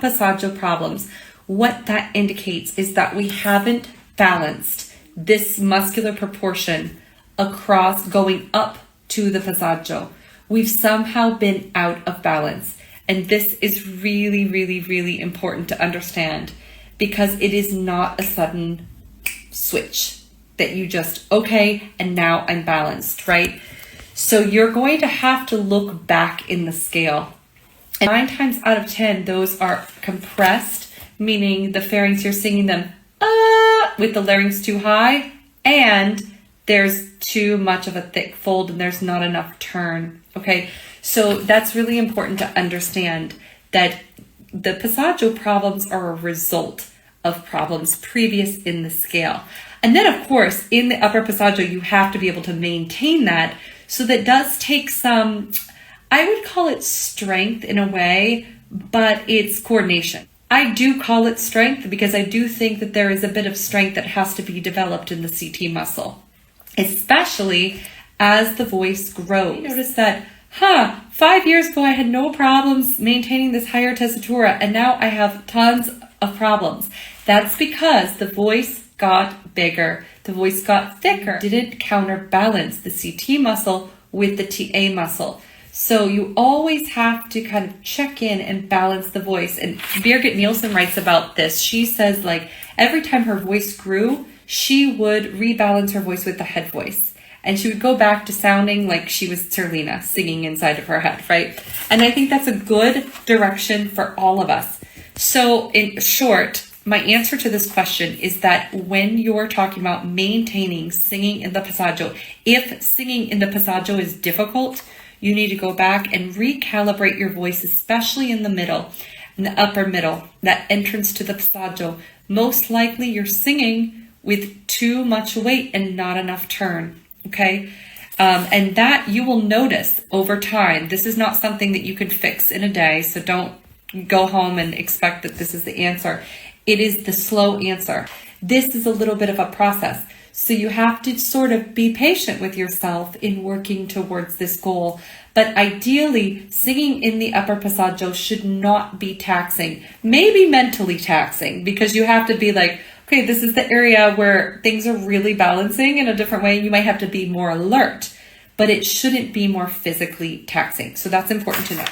passaggio problems, what that indicates is that we haven't balanced this muscular proportion across going up to the passaggio. We've somehow been out of balance. And this is really, really, really important to understand, because it is not a sudden switch that you just, okay, and now I'm balanced, right? So you're going to have to look back in the scale. And 9 times out of 10, those are compressed, meaning the pharynx, you're singing them with the larynx too high, and there's too much of a thick fold and there's not enough turn, okay? So that's really important to understand, that the passaggio problems are a result of problems previous in the scale. And then, of course, in the upper passaggio, you have to be able to maintain that. So that does take some, I would call it strength in a way, but it's coordination. I do call it strength because I do think that there is a bit of strength that has to be developed in the CT muscle, especially as the voice grows. You notice that 5 years ago, I had no problems maintaining this higher tessitura, and now I have tons of problems. That's because the voice got bigger, the voice got thicker, didn't counterbalance the CT muscle with the TA muscle. So you always have to kind of check in and balance the voice. And Birgit Nielsen writes about this. She says, like, every time her voice grew, she would rebalance her voice with the head voice. And she would go back to sounding like she was Serlina singing inside of her head, right? And I think that's a good direction for all of us. So in short, my answer to this question is that when you're talking about maintaining singing in the passaggio, if singing in the passaggio is difficult, you need to go back and recalibrate your voice, especially in the middle, in the upper middle, that entrance to the passaggio. Most likely you're singing with too much weight and not enough turn. Okay. And that you will notice over time. This is not something that you can fix in a day. So don't go home and expect that this is the answer. It is the slow answer. This is a little bit of a process. So you have to sort of be patient with yourself in working towards this goal. But ideally, singing in the upper passaggio should not be taxing, maybe mentally taxing, because you have to be like, okay, this is the area where things are really balancing in a different way. You might have to be more alert, but it shouldn't be more physically taxing. So that's important to know.